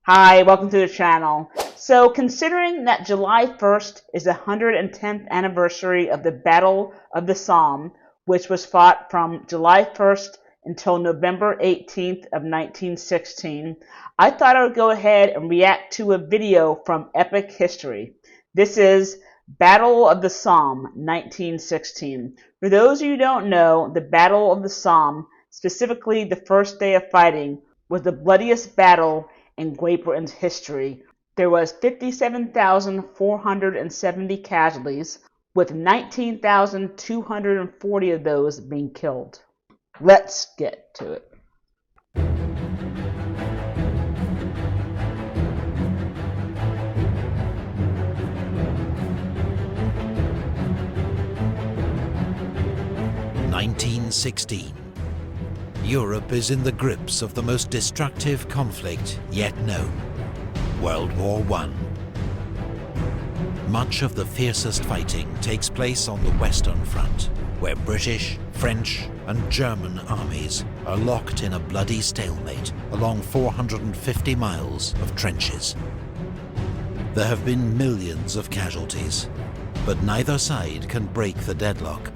Hi, welcome to the channel. So considering that July 1st is the 110th anniversary of the Battle of the Somme, which was fought from July 1st until November 18th of 1916, I thought I would go ahead and react to a video from Epic History. This is Battle of the Somme, 1916. For those of you who don't know, the Battle of the Somme, specifically the first day of fighting, was the bloodiest battle in Great Britain's history. There was 57,470 casualties, with 19,240 of those being killed. Let's get to it. (1916). Europe is in the grips of the most destructive conflict yet known, World War I. Much of the fiercest fighting takes place on the Western Front, where British, French and German armies are locked in a bloody stalemate along 450 miles of trenches. There have been millions of casualties, but neither side can break the deadlock.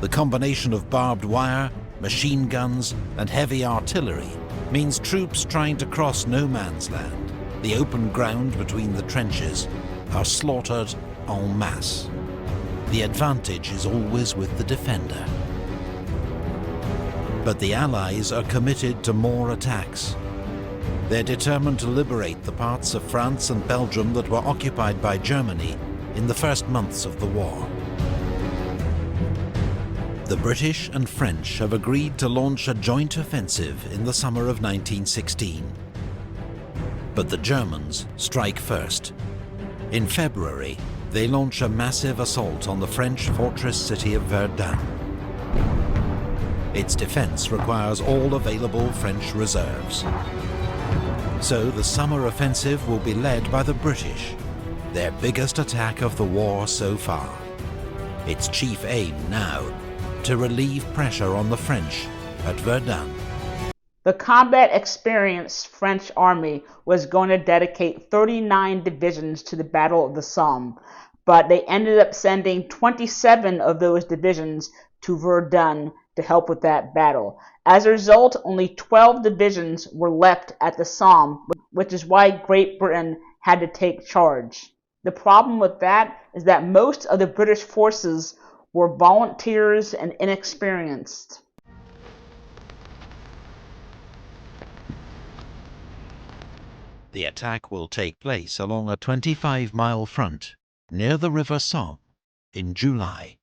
The combination of barbed wire, machine guns and heavy artillery means troops trying to cross no man's land, the open ground between the trenches, are slaughtered en masse. The advantage is always with the defender. But the Allies are committed to more attacks. They're determined to liberate the parts of France and Belgium that were occupied by Germany in the first months of the war. The British and French have agreed to launch a joint offensive in the summer of 1916. But the Germans strike first. In February, they launch a massive assault on the French fortress city of Verdun. Its defense requires all available French reserves. So the summer offensive will be led by the British, their biggest attack of the war so far. Its chief aim now, to relieve pressure on the French at Verdun. The combat-experienced French army was going to dedicate 39 divisions to the Battle of the Somme, but they ended up sending 27 of those divisions to Verdun to help with that battle. As a result, only 12 divisions were left at the Somme, which is why Great Britain had to take charge. The problem with that is that most of the British forces were volunteers and inexperienced. The attack will take place along a 25-mile front near the River Somme in July.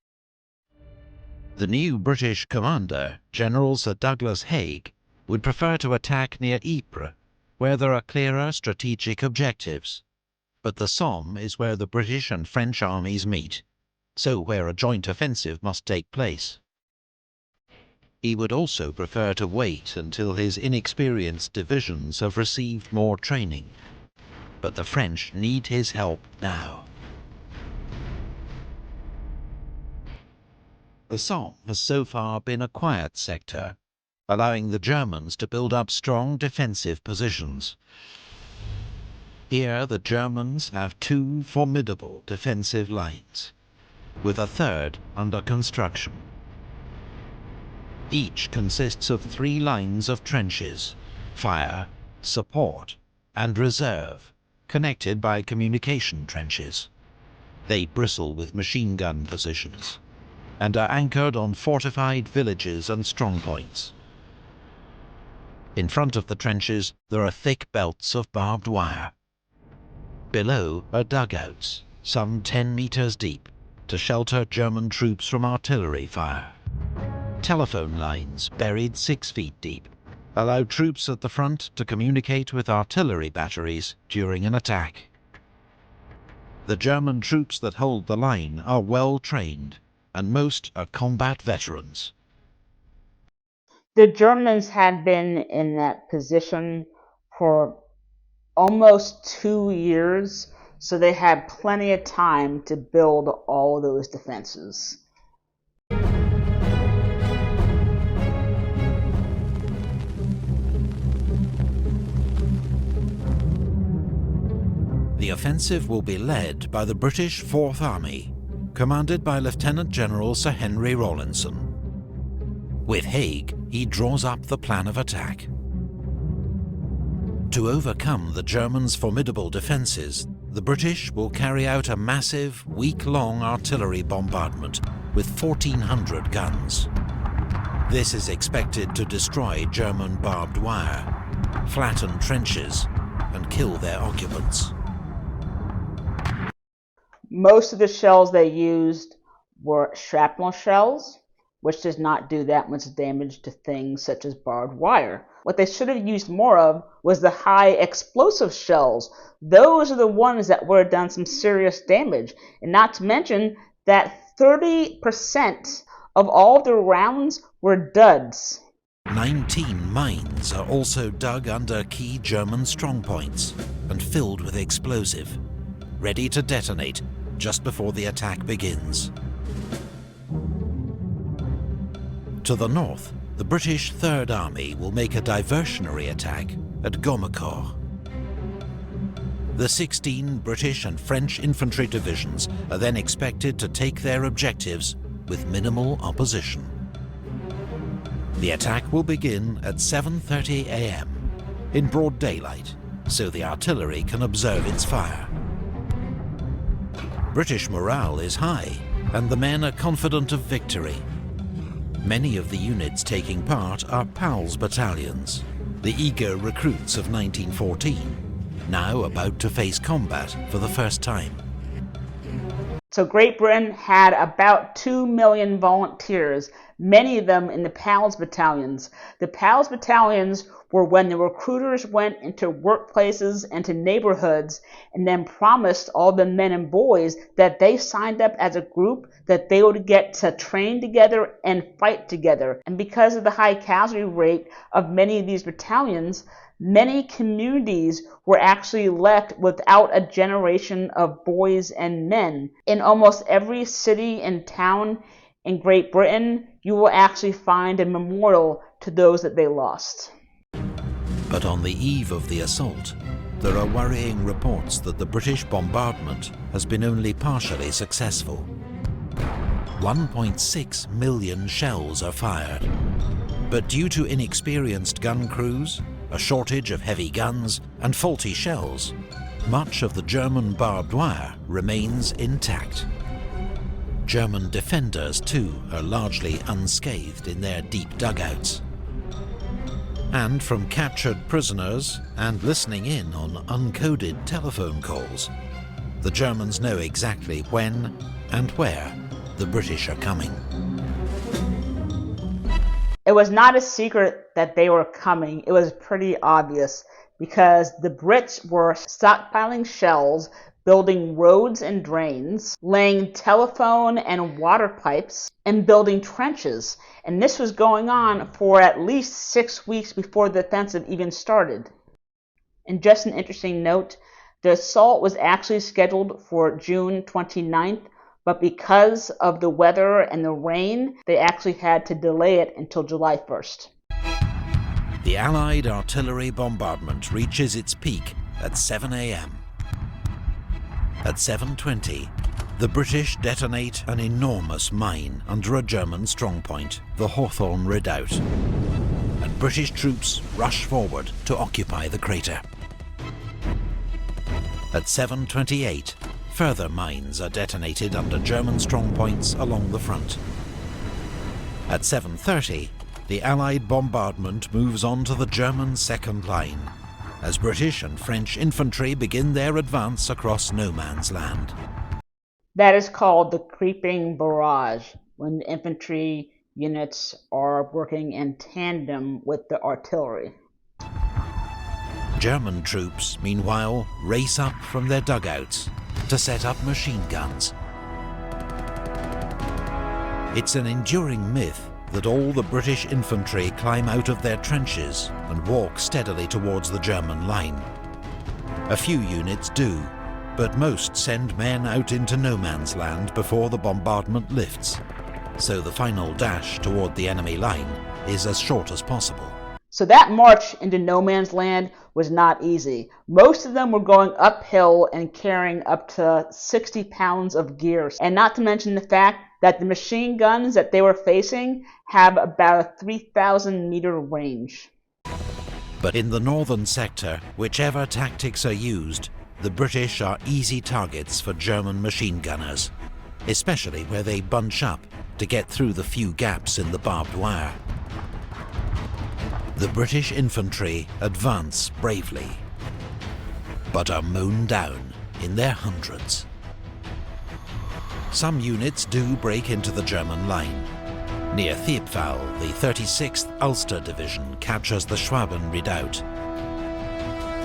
The new British commander, General Sir Douglas Haig, would prefer to attack near Ypres, where there are clearer strategic objectives. But the Somme is where the British and French armies meet, so where a joint offensive must take place. He would also prefer to wait until his inexperienced divisions have received more training. But the French need his help now. The Somme has so far been a quiet sector, allowing the Germans to build up strong defensive positions. Here the Germans have two formidable defensive lines, with a third under construction. Each consists of 3 lines of trenches, fire, support, and reserve, connected by communication trenches. They bristle with machine gun positions, and are anchored on fortified villages and strongpoints. In front of the trenches there are thick belts of barbed wire. Below are dugouts, some 10 meters deep, to shelter German troops from artillery fire. Telephone lines, buried 6 feet deep, allow troops at the front to communicate with artillery batteries during an attack. The German troops that hold the line are well trained, and most are combat veterans. The Germans had been in that position for almost 2 years, so they had plenty of time to build all those defenses. The offensive will be led by the British Fourth Army, commanded by Lieutenant General Sir Henry Rawlinson. With Haig, he draws up the plan of attack. To overcome the Germans' formidable defences, the British will carry out a massive, week-long artillery bombardment with 1,400 guns. This is expected to destroy German barbed wire, flatten trenches, and kill their occupants. Most of the shells they used were shrapnel shells, which does not do that much damage to things such as barbed wire. What they should have used more of was the high explosive shells. Those are the ones that would have done some serious damage. And not to mention that 30% of all of the rounds were duds. 19 mines are also dug under key German strongpoints and filled with explosive, ready to detonate just before the attack begins. To the north, the British Third Army will make a diversionary attack at Beaumont-Hamel. The 16 British and French infantry divisions are then expected to take their objectives with minimal opposition. The attack will begin at 7:30 a.m. in broad daylight, so the artillery can observe its fire. British morale is high, and the men are confident of victory. Many of the units taking part are PALS battalions, the eager recruits of 1914, now about to face combat for the first time. So Great Britain had about 2 million volunteers, many of them in the PALS battalions. The PALS battalions were when the recruiters went into workplaces and to neighborhoods and then promised all the men and boys that they signed up as a group, that they would get to train together and fight together. And because of the high casualty rate of many of these battalions, many communities were actually left without a generation of boys and men. In almost every city and town in Great Britain, you will actually find a memorial to those that they lost. But on the eve of the assault, there are worrying reports that the British bombardment has been only partially successful. 1.6 million shells are fired, but due to inexperienced gun crews, a shortage of heavy guns, and faulty shells, much of the German barbed wire remains intact. German defenders, too, are largely unscathed in their deep dugouts. And from captured prisoners and listening in on uncoded telephone calls, the Germans know exactly when and where the British are coming. It was not a secret that they were coming. It was pretty obvious because the Brits were stockpiling shells, building roads and drains, laying telephone and water pipes, and building trenches. And this was going on for at least 6 weeks before the offensive even started. And just an interesting note, the assault was actually scheduled for June 29th, but because of the weather and the rain, they actually had to delay it until July 1st. The Allied artillery bombardment reaches its peak at 7 a.m. At 7:20, the British detonate an enormous mine under a German strongpoint, the Hawthorne Redoubt, and British troops rush forward to occupy the crater. At 7:28, further mines are detonated under German strongpoints along the front. At 7:30, the Allied bombardment moves on to the German second line, as British and French infantry begin their advance across no man's land. That is called the creeping barrage, when the infantry units are working in tandem with the artillery. German troops, meanwhile, race up from their dugouts to set up machine guns. It's an enduring myth that all the British infantry climb out of their trenches and walk steadily towards the German line. A few units do, but most send men out into no man's land before the bombardment lifts, so the final dash toward the enemy line is as short as possible. So that march into no man's land was not easy. Most of them were going uphill and carrying up to 60 pounds of gear, and not to mention the fact that the machine guns that they were facing have about a 3,000 meter range. But in the northern sector, whichever tactics are used, the British are easy targets for German machine gunners, especially where they bunch up to get through the few gaps in the barbed wire. The British infantry advance bravely, but are mown down in their hundreds. Some units do break into the German line. Near Thiepval, the 36th Ulster Division captures the Schwaben redoubt.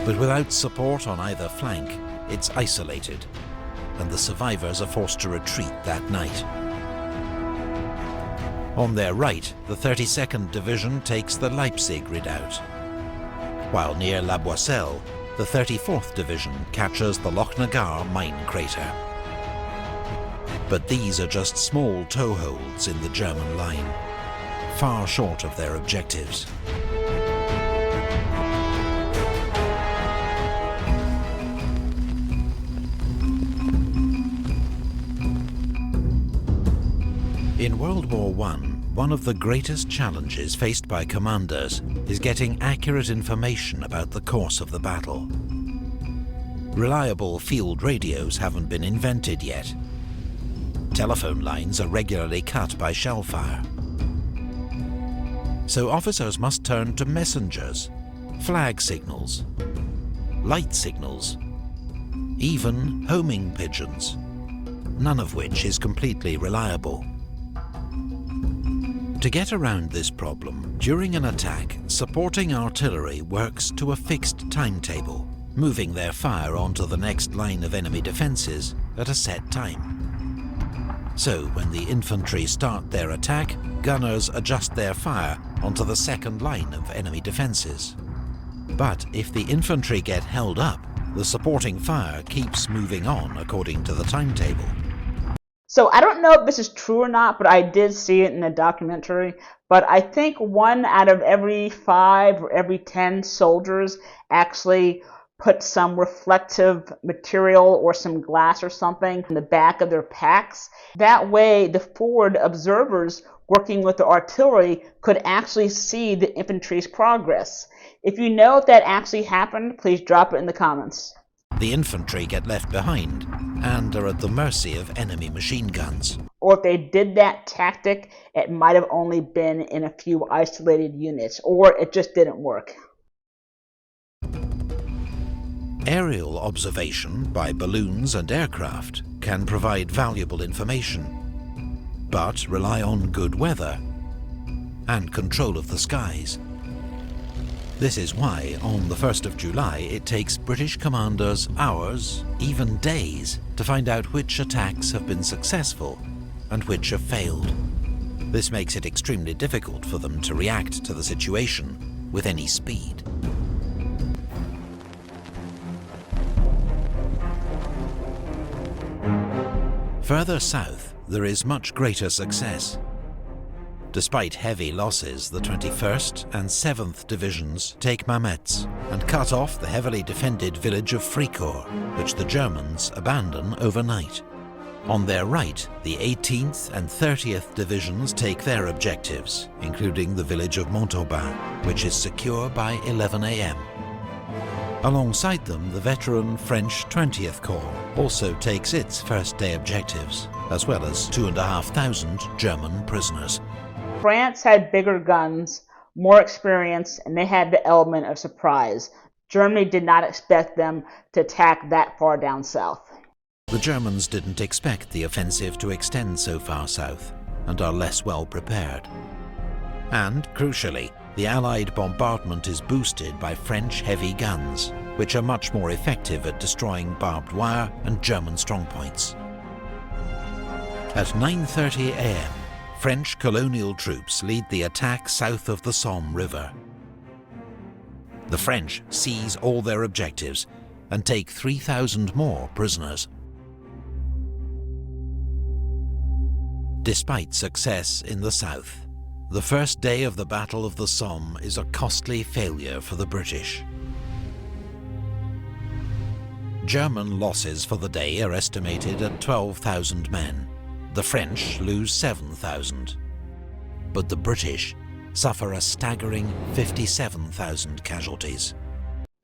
But without support on either flank, it's isolated, and the survivors are forced to retreat that night. On their right, the 32nd Division takes the Leipzig redoubt, while near La Boisselle, the 34th Division captures the Lochnagar mine crater. But these are just small toeholds in the German line, far short of their objectives. In World War I, one of the greatest challenges faced by commanders is getting accurate information about the course of the battle. Reliable field radios haven't been invented yet. Telephone lines are regularly cut by shell fire. So officers must turn to messengers, flag signals, light signals, even homing pigeons, none of which is completely reliable. To get around this problem, during an attack, supporting artillery works to a fixed timetable, moving their fire onto the next line of enemy defences at a set time. So when the infantry start their attack, gunners adjust their fire onto the second line of enemy defences. But if the infantry get held up, the supporting fire keeps moving on according to the timetable. So I don't know if this is true or not, but I did see it in a documentary. But I think 1 out of every 5 or every 10 soldiers actually put some reflective material or some glass or something in the back of their packs. That way, the forward observers working with the artillery could actually see the infantry's progress. If you know if that actually happened, please drop it in the comments. The infantry get left behind and are at the mercy of enemy machine guns. Or if they did that tactic, it might have only been in a few isolated units, or it just didn't work. Aerial observation by balloons and aircraft can provide valuable information, but rely on good weather and control of the skies. This is why, on the 1st of July, it takes British commanders hours, even days, to find out which attacks have been successful and which have failed. This makes it extremely difficult for them to react to the situation with any speed. Further south, there is much greater success. Despite heavy losses, the 21st and 7th Divisions take Mametz and cut off the heavily defended village of Fricourt, which the Germans abandon overnight. On their right, the 18th and 30th Divisions take their objectives, including the village of Montauban, which is secure by 11 a.m. Alongside them, the veteran French 20th Corps also takes its first-day objectives, as well as 2,500 German prisoners. France had bigger guns, more experience, and they had the element of surprise. Germany did not expect them to attack that far down south. The Germans didn't expect the offensive to extend so far south, and are less well prepared. And, crucially, the Allied bombardment is boosted by French heavy guns, which are much more effective at destroying barbed wire and German strongpoints. At 9:30 a.m., French colonial troops lead the attack south of the Somme River. The French seize all their objectives and take 3,000 more prisoners. Despite success in the south, The first day of the Battle of the Somme is a costly failure for the British. German losses for the day are estimated at 12,000 men. The French lose 7,000. But the British suffer a staggering 57,000 casualties.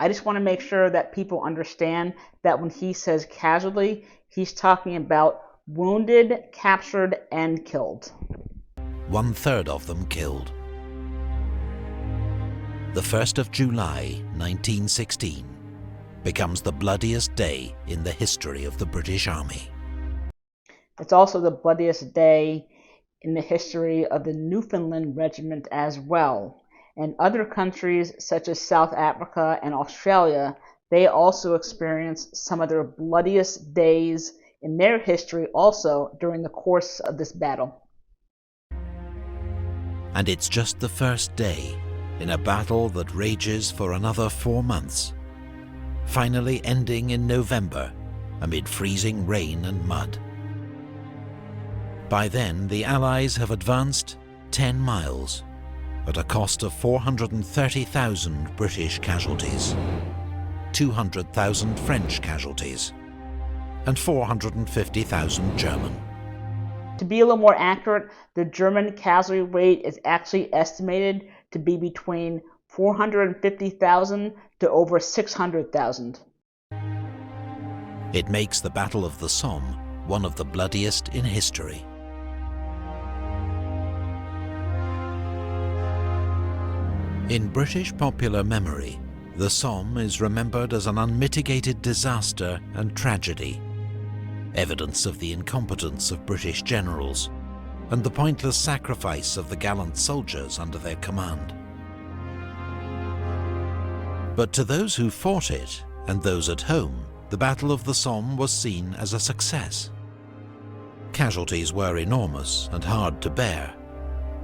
I just want to make sure that people understand that when he says casualty, he's talking about wounded, captured, and killed. 1/3 of them killed. The 1st of July 1916 becomes the bloodiest day in the history of the British Army. It's also the bloodiest day in the history of the Newfoundland Regiment as well. And other countries such as South Africa and Australia, they also experienced some of their bloodiest days in their history also during the course of this battle. And it's just the first day in a battle that rages for another 4 months, finally ending in November amid freezing rain and mud. By then, the Allies have advanced 10 miles at a cost of 430,000 British casualties, 200,000 French casualties, and 450,000 German. To be a little more accurate, the German casualty rate is actually estimated to be between 450,000 to over 600,000. It makes the Battle of the Somme one of the bloodiest in history. In British popular memory, the Somme is remembered as an unmitigated disaster and tragedy, evidence of the incompetence of British generals and the pointless sacrifice of the gallant soldiers under their command. But to those who fought it and those at home, the Battle of the Somme was seen as a success. Casualties were enormous and hard to bear,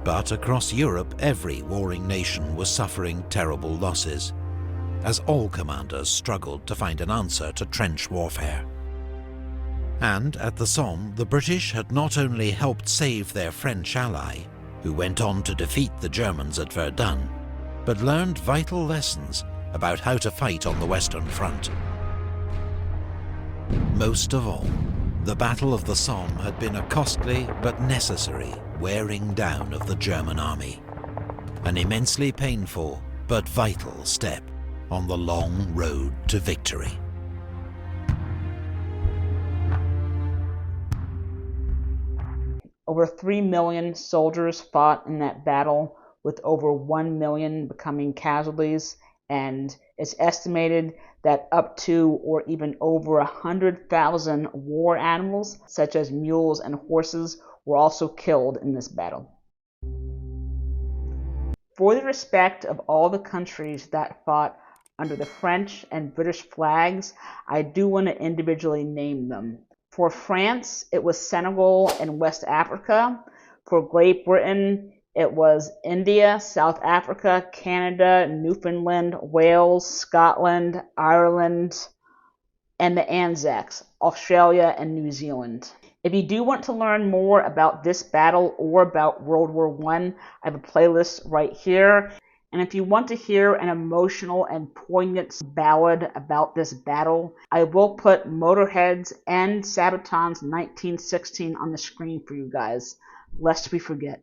but across Europe every warring nation was suffering terrible losses, as all commanders struggled to find an answer to trench warfare. And at the Somme, the British had not only helped save their French ally, who went on to defeat the Germans at Verdun, but learned vital lessons about how to fight on the Western Front. Most of all, the Battle of the Somme had been a costly but necessary wearing down of the German army, an immensely painful but vital step on the long road to victory. Over 3 million soldiers fought in that battle, with over 1 million becoming casualties, and it's estimated that up to or even over 100,000 war animals, such as mules and horses, were also killed in this battle. For the respect of all the countries that fought under the French and British flags, I do want to individually name them. For France, it was Senegal and West Africa. For Great Britain, it was India, South Africa, Canada, Newfoundland, Wales, Scotland, Ireland, and the ANZACS, Australia and New Zealand. If you do want to learn more about this battle or about World War I have a playlist right here. And if you want to hear an emotional and poignant ballad about this battle, I will put Motorhead's and Sabaton's 1916 on the screen for you guys, lest we forget.